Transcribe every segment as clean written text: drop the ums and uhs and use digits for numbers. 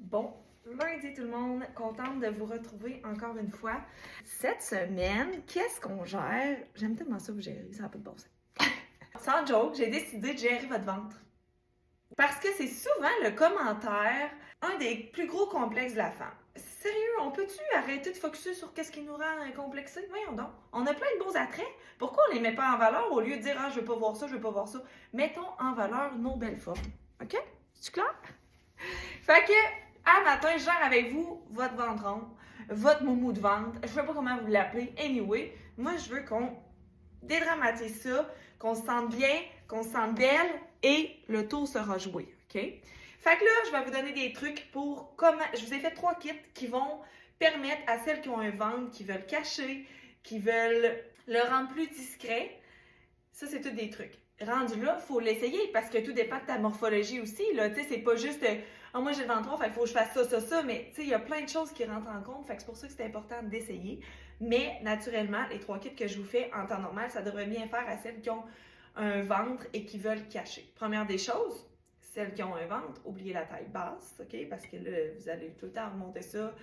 Bon lundi tout le monde, contente de vous retrouver encore une fois. Cette semaine, qu'est-ce qu'on gère? J'aime tellement ça vous gérer, ça n'a pas de bon sens. Sans joke, j'ai décidé de gérer votre ventre. Parce que c'est souvent le commentaire, un des plus gros complexes de la femme. Sérieux, on peut-tu arrêter de focusser sur qu'est-ce qui nous rend complexés? Voyons donc. On a plein de beaux attraits. Pourquoi on les met pas en valeur au lieu de dire « Ah, je veux pas voir ça, je veux pas voir ça ». Mettons en valeur nos belles formes. OK? C'est clair? Fait que, à matin, je gère avec vous votre ventre rond, votre moumou de ventre. Je sais pas comment vous l'appelez. Anyway, moi, je veux qu'on dédramatise ça, qu'on se sente bien, qu'on se sente belle et le tour sera joué. OK? Fait que là, je vais vous donner des trucs pour comment. Je vous ai fait 3 kits qui vont permettre à celles qui ont un ventre, qui veulent cacher, qui veulent le rendre plus discret. Ça, c'est tous des trucs. Rendu là, il faut l'essayer parce que tout dépend de ta morphologie aussi. Tu sais, c'est pas juste oh, moi j'ai le ventre rond, fait qu'il faut que je fasse ça. Mais tu sais, il y a plein de choses qui rentrent en compte. Fait que c'est pour ça que c'est important d'essayer. Mais naturellement, les 3 kits que je vous fais en temps normal, ça devrait bien faire à celles qui ont un ventre et qui veulent cacher. Première des choses, celles qui ont un ventre, oubliez la taille basse, OK? Parce que là, vous allez tout le temps remonter ça,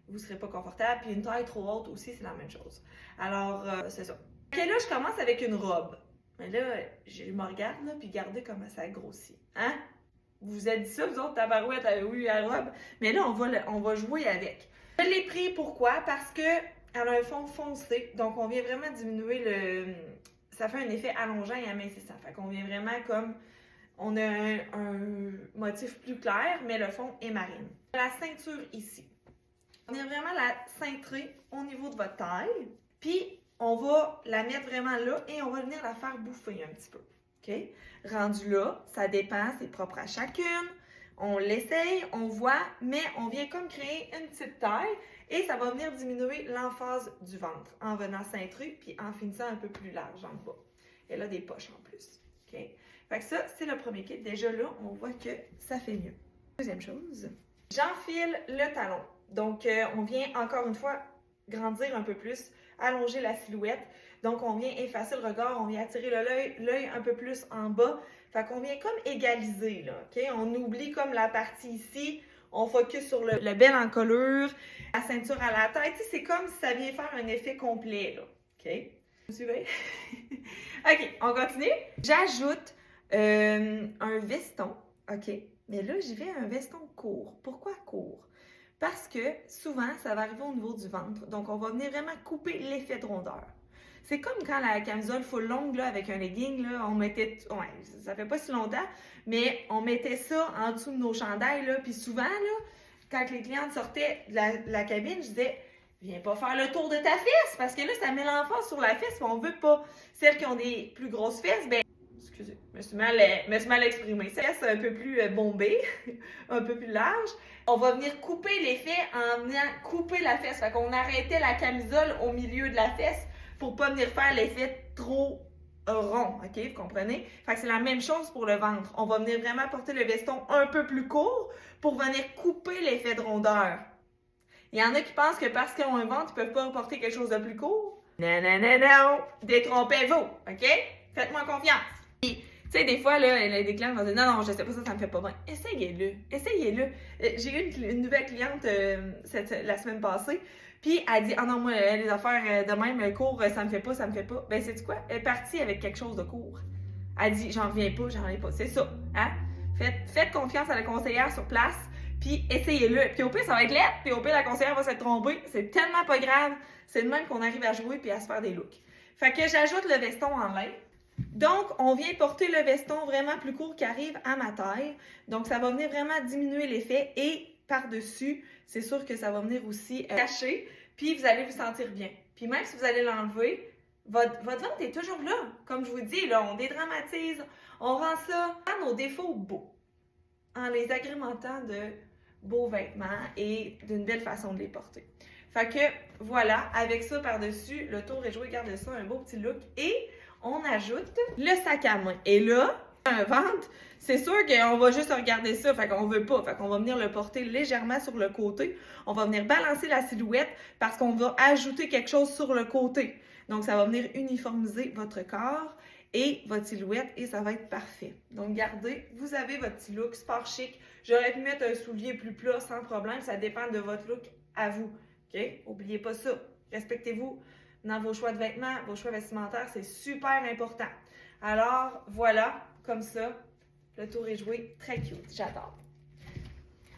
vous ne serez pas confortable. Puis une taille trop haute aussi, c'est la même chose. Alors, c'est ça. OK, là, je commence avec une robe. Mais là, je me regarde, là, puis regardez comment ça grossit. Hein? Vous vous êtes dit ça, vous autres, tabarouettes, oui, la robe. Mais là, on va jouer avec. Je l'ai pris, pourquoi? Parce que elle a un fond foncé. Donc, on vient vraiment diminuer le... Ça fait un effet allongeant et amincissant. Fait qu'on vient vraiment comme... On a un motif plus clair, mais le fond est marine. La ceinture ici. On vient vraiment la cintrer au niveau de votre taille. Puis, on va la mettre vraiment là et on va venir la faire bouffer un petit peu. OK? Rendu là, ça dépend, c'est propre à chacune. On l'essaye, on voit, mais on vient comme créer une petite taille et ça va venir diminuer l'emphase du ventre en venant cintrer puis en finissant un peu plus large en bas. Elle a des poches en plus. OK? Fait que ça, c'est le premier kit. Déjà là, on voit que ça fait mieux. Deuxième chose, j'enfile le talon. Donc, on vient encore une fois grandir un peu plus, allonger la silhouette. Donc, on vient effacer le regard, on vient attirer l'œil un peu plus en bas. Fait qu'on vient comme égaliser, là, OK? On oublie comme la partie ici, on focus sur le bel encolure, la ceinture à la tête. C'est comme si ça vient faire un effet complet, là, OK? Vous suivez? OK, on continue. J'ajoute un veston, OK? Mais là, j'y vais un veston court. Pourquoi court? Parce que souvent, ça va arriver au niveau du ventre. Donc, on va venir vraiment couper l'effet de rondeur. C'est comme quand la camisole full longue là, avec un legging, là, on mettait... Ouais, ça fait pas si longtemps, mais on mettait ça en dessous de nos chandails. Là, puis souvent, là, quand les clientes sortaient de la cabine, je disais « Viens pas faire le tour de ta fesse! » Parce que là, ça met l'emphase sur la fesse, puis on veut pas. Celles qui ont des plus grosses fesses, ben excusez, je me suis mal exprimée. C'est un peu plus bombé, un peu plus large. On va venir couper l'effet en venant couper la fesse. Fait qu'on arrêtait la camisole au milieu de la fesse pour pas venir faire l'effet trop rond, OK? Vous comprenez? Fait que c'est la même chose pour le ventre. On va venir vraiment porter le veston un peu plus court pour venir couper l'effet de rondeur. Il y en a qui pensent que parce qu'ils ont un ventre, ils peuvent pas porter quelque chose de plus court. Non, non, non, non! Détrompez-vous, OK? Faites-moi confiance. Tu sais, des fois, là, elle a des clients qui vont dire « Non, non, je sais pas ça me fait pas bien. » Essayez-le, essayez-le. J'ai eu une nouvelle cliente la semaine passée, puis elle dit « Ah non, moi, les affaires de même, court, ça me fait pas, ça me fait pas. » Ben, sais-tu quoi? Elle est partie avec quelque chose de court. Elle dit « J'en reviens pas, j'en reviens pas. » C'est ça, hein? Faites confiance à la conseillère sur place, puis essayez-le. Puis au pire, ça va être laid, puis au pire, la conseillère va s'être trompée. C'est tellement pas grave. C'est de même qu'on arrive à jouer puis à se faire des looks. Fait que j'ajoute le veston en lin. Donc, on vient porter le veston vraiment plus court qui arrive à ma taille. Donc, ça va venir vraiment diminuer l'effet et par-dessus, c'est sûr que ça va venir aussi cacher, puis vous allez vous sentir bien. Puis même si vous allez l'enlever, votre ventre est toujours là. Comme je vous dis, là, on dédramatise, on rend ça à nos défauts beaux, en les agrémentant de beaux vêtements et d'une belle façon de les porter. Fait que, voilà, avec ça par-dessus, le tour est joué, garde ça, un beau petit look et on ajoute le sac à main. Et là, un ventre, c'est sûr qu'on va juste regarder ça, fait qu'on veut pas. Fait qu'on va venir le porter légèrement sur le côté. On va venir balancer la silhouette parce qu'on va ajouter quelque chose sur le côté. Donc, ça va venir uniformiser votre corps et votre silhouette et ça va être parfait. Donc, gardez, vous avez votre petit look sport chic. J'aurais pu mettre un soulier plus plat sans problème, ça dépend de votre look à vous. OK? N'oubliez pas ça. Respectez-vous dans vos choix de vêtements, vos choix vestimentaires, c'est super important. Alors, voilà, comme ça, le tour est joué. Très cute, j'adore.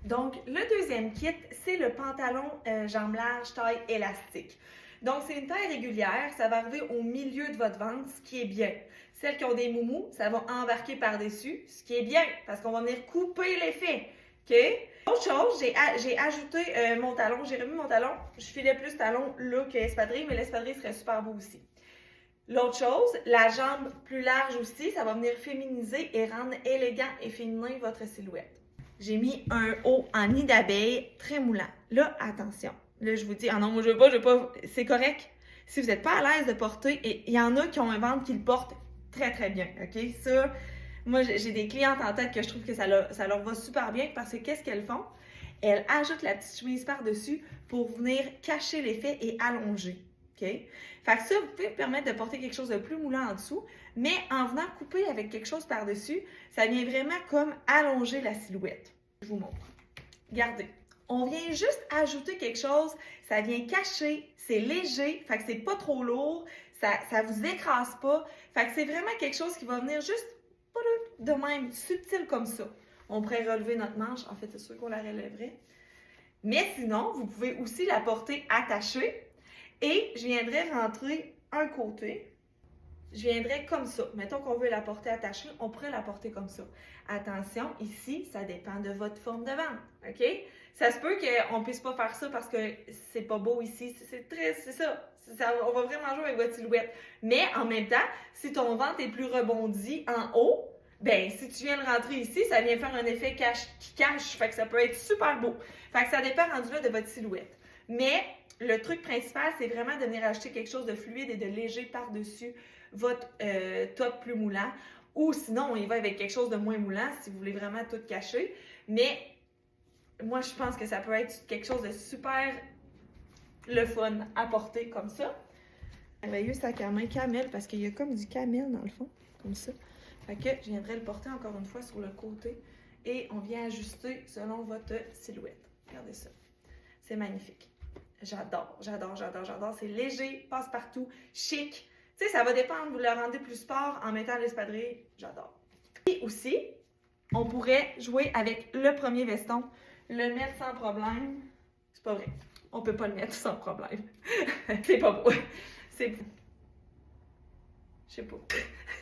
Donc, le deuxième kit, c'est le pantalon jambes larges, taille élastique. Donc, c'est une taille régulière, ça va arriver au milieu de votre ventre, ce qui est bien. Celles qui ont des moumous, ça va embarquer par-dessus, ce qui est bien, parce qu'on va venir couper l'effet. OK? Autre chose, j'ai ajouté mon talon, j'ai remis mon talon. Je filais plus talon là que espadrille, mais l'espadrille serait super beau aussi. L'autre chose, la jambe plus large aussi, ça va venir féminiser et rendre élégant et féminin votre silhouette. J'ai mis un haut en nid d'abeille très moulant. Là, attention. Là, je vous dis, ah non, moi je veux pas, c'est correct. Si vous n'êtes pas à l'aise de porter, et il y en a qui ont un ventre qui le porte très très bien, OK? Ça, moi j'ai des clientes en tête que je trouve que ça leur va super bien parce que qu'est-ce qu'elles font? Elles ajoutent la petite chemise par-dessus pour venir cacher l'effet et allonger, OK? Fait que ça, vous pouvez vous permettre de porter quelque chose de plus moulant en dessous, mais en venant couper avec quelque chose par-dessus, ça vient vraiment comme allonger la silhouette. Je vous montre. Regardez. On vient juste ajouter quelque chose, ça vient cacher, c'est léger, fait que c'est pas trop lourd, ça vous écrase pas, fait que c'est vraiment quelque chose qui va venir juste de même, subtil comme ça. On pourrait relever notre manche, en fait c'est sûr qu'on la relèverait. Mais sinon, vous pouvez aussi la porter attachée et je viendrais rentrer un côté. Je viendrais comme ça. Mettons qu'on veut la porter attachée, on pourrait la porter comme ça. Attention, ici, ça dépend de votre forme de ventre, OK? Ça se peut qu'on ne puisse pas faire ça parce que c'est pas beau ici. C'est ça. On va vraiment jouer avec votre silhouette. Mais en même temps, si ton ventre est plus rebondi en haut, ben si tu viens de rentrer ici, ça vient faire un effet qui cache. Fait que ça peut être super beau. Fait que ça dépend rendu là de votre silhouette. Mais le truc principal, c'est vraiment de venir acheter quelque chose de fluide et de léger par-dessus votre top plus moulant. Ou sinon, on y va avec quelque chose de moins moulant si vous voulez vraiment tout cacher. Mais moi, je pense que ça peut être quelque chose de super le fun à porter comme ça. Merveilleux sac à main camel parce qu'il y a comme du camel dans le fond, comme ça. Fait que je viendrai le porter encore une fois sur le côté et on vient ajuster selon votre silhouette. Regardez ça. C'est magnifique. J'adore, j'adore, j'adore, j'adore. C'est léger, passe-partout, chic. Tu sais, ça va dépendre, vous le rendez plus sport en mettant l'espadrille. J'adore. Et aussi, on pourrait jouer avec le premier veston, le mettre sans problème. C'est pas vrai. On peut pas le mettre sans problème. C'est pas beau. C'est... Je sais pas.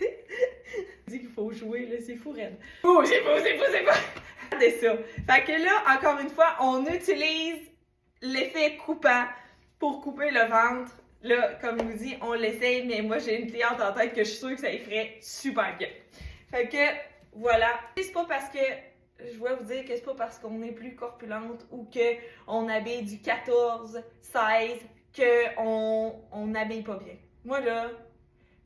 Je dis qu'il faut jouer, là, c'est fou, raide. Oh, c'est fou. Regardez ça. Fait que là, encore une fois, on utilise l'effet coupant pour couper le ventre. Là, comme je vous dis, on l'essaye, mais moi, j'ai une cliente en tête que je suis sûre que ça y ferait super bien. Fait que, voilà. C'est pas parce que, je voulais vous dire que c'est pas parce qu'on est plus corpulente ou qu'on habille du 14, 16, qu'on n'habille pas bien. Moi, là,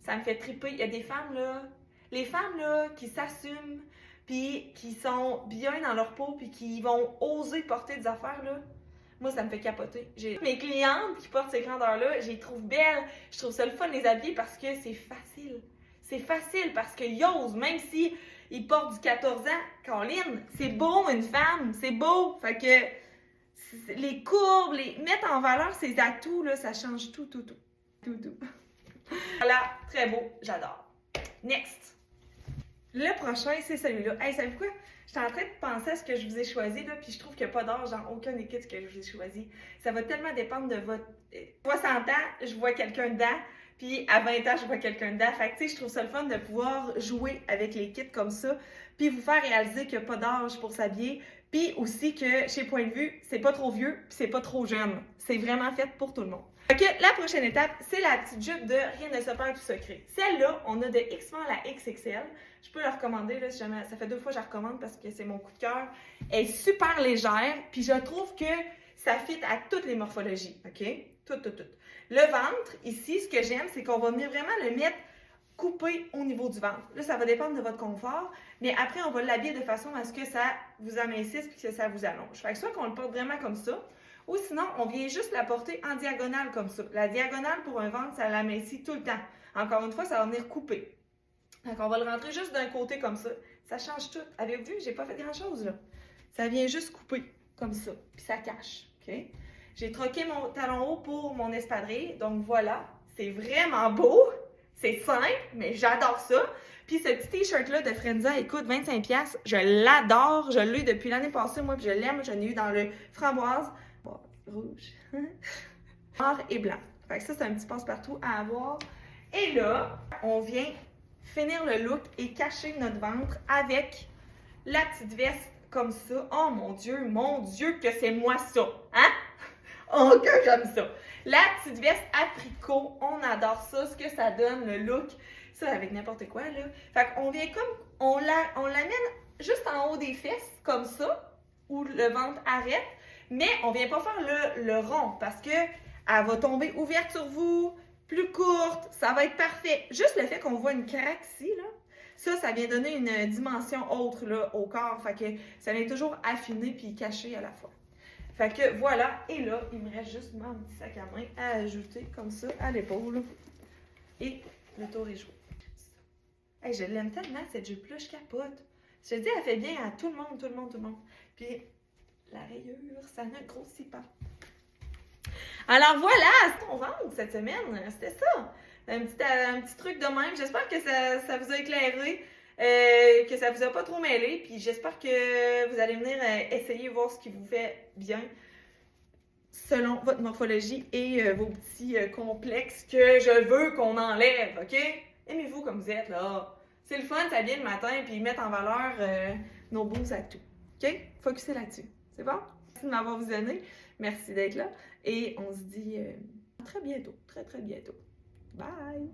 ça me fait triper. Il y a des femmes, là, les femmes, là, qui s'assument, puis qui sont bien dans leur peau, puis qui vont oser porter des affaires, là. Moi, ça me fait capoter. Mes clientes qui portent ces grandeurs-là, je les trouve belles. Je trouve ça le fun de les habiller parce que c'est facile. C'est facile parce qu'ils osent, même si ils portent du 14 ans. Caroline, c'est beau une femme, c'est beau. Fait que les courbes, mettre en valeur ses atouts, là, ça change tout. Voilà, très beau, j'adore. Next. Le prochain, c'est celui-là. Hey, savez-vous quoi? J'étais en train de penser à ce que je vous ai choisi, là, puis je trouve qu'il n'y a pas d'âge dans aucun des kits que je vous ai choisi. Ça va tellement dépendre de votre... 60 ans, je vois quelqu'un dedans, puis à 20 ans, je vois quelqu'un dedans. Fait que, tu sais, je trouve ça le fun de pouvoir jouer avec les kits comme ça, puis vous faire réaliser qu'il n'y a pas d'âge pour s'habiller, puis aussi que, chez Point de Vue, c'est pas trop vieux, puis c'est pas trop jeune. C'est vraiment fait pour tout le monde. Ok, la prochaine étape, c'est la petite jupe de Rien ne se perd tout secret. Celle-là, on a de X-Men à la XXL. Je peux la recommander, là, si jamais, ça fait 2 fois que je la recommande parce que c'est mon coup de cœur. Elle est super légère, puis je trouve que ça fit à toutes les morphologies, ok? Tout. Le ventre, ici, ce que j'aime, c'est qu'on va venir vraiment le mettre coupé au niveau du ventre. Là, ça va dépendre de votre confort, mais après, on va l'habiller de façon à ce que ça vous amincisse puis que ça vous allonge. Fait que soit qu'on le porte vraiment comme ça, ou sinon, on vient juste la porter en diagonale comme ça. La diagonale pour un ventre, ça l'amincit tout le temps. Encore une fois, ça va venir couper. Donc, on va le rentrer juste d'un côté comme ça. Ça change tout. Avez-vous vu? J'ai pas fait grand-chose, là. Ça vient juste couper, comme ça, puis ça cache, OK? J'ai troqué mon talon haut pour mon espadrille, donc voilà, c'est vraiment beau, c'est simple, mais j'adore ça. Puis ce petit t-shirt-là de Frenza, écoute, 25$, je l'adore, je l'ai depuis l'année passée, moi, puis je l'aime, je l'ai eu dans le framboise, bon, rouge, noir et blanc. Fait que ça, c'est un petit passe-partout à avoir. Et là, on vient finir le look et cacher notre ventre avec la petite veste comme ça. Oh mon Dieu que c'est moi ça, hein? Oh que j'aime ça! La petite veste apricot, on adore ça, ce que ça donne, le look. Ça, avec n'importe quoi, là. Fait qu'on vient comme, on l'amène juste en haut des fesses, comme ça, où le ventre arrête, mais on vient pas faire le rond, parce que elle va tomber ouverte sur vous, plus courte, ça va être parfait. Juste le fait qu'on voit une craque ici, là, ça vient donner une dimension autre, là, au corps, fait que ça vient toujours affiner puis cacher à la fois. Fait que voilà, et là, il me reste juste mon petit sac à main à ajouter comme ça à l'épaule. Et le tour est joué. Hey, je l'aime tellement, cette jupe-là, je capote. Je te dis, elle fait bien à tout le monde. Puis, la rayure, ça ne grossit pas. Alors voilà, c'est ton ventre cette semaine, c'était ça. Un petit truc de même. J'espère que ça vous a éclairé, que ça vous a pas trop mêlé. Puis j'espère que vous allez venir essayer voir ce qui vous fait bien selon votre morphologie et vos petits complexes que je veux qu'on enlève, OK? Aimez-vous comme vous êtes, là. C'est le fun, ça vient le matin, puis mettre en valeur nos beaux atouts. OK? Focussez là-dessus. C'est bon? Merci de m'avoir visionné. Merci d'être là. Et on se dit à très bientôt. Très bientôt. Bye!